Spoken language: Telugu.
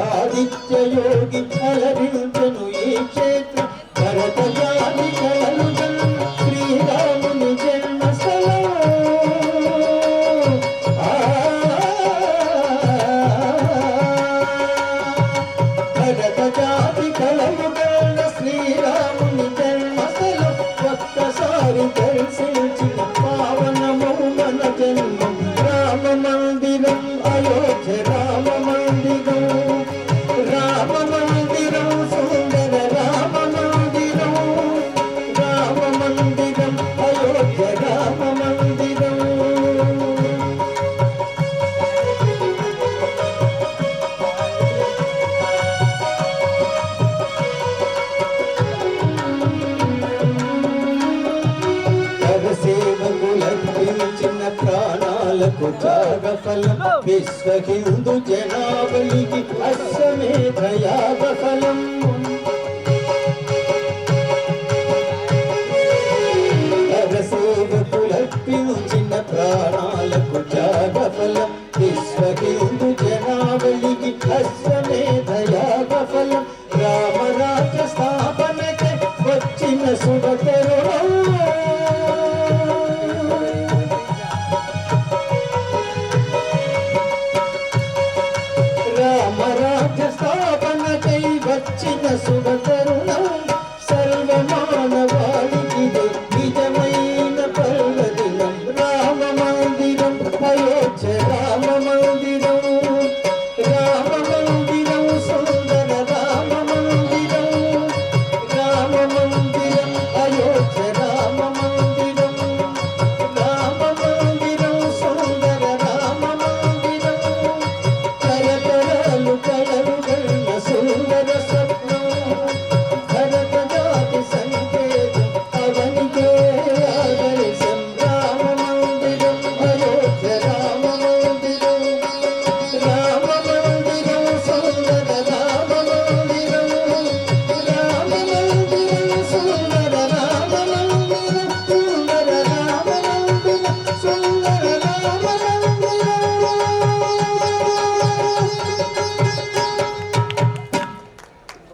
అతిరథుడాదిత్యయోగి అలరించను ఈ క్షేత్రం భరత జాతి కలలు శ్రీరాముని జన్మస్థలం భరత జాతి కలలు శ్రీరాముని జన్మస్థలం ఒక్కసారి దర్శించిన పావనము మన జన్మం రామ మందిరం అయోధ్య రామ మందిరం రామ మందిరం సుందర రామ మందిరం రామ మందిరం అయోధ్య రామ మందిరం సేవకులర్పించిన ప్రాణాలకు త్యాగఫలం విశ్వ హిందూ జనావళికి అశ్వమేధ యాగఫలం సేవకులర్పించిన ప్రాణాలకు త్యాగఫలం విశ్వ హిందూ జనావళికి అశ్వమేధ యాగఫలం రామరాజ్య స్థాపనకై వచ్చిన శుభతరుణం రామరాజ్య స్థాపనకై వచ్చిన శుభ తరుణం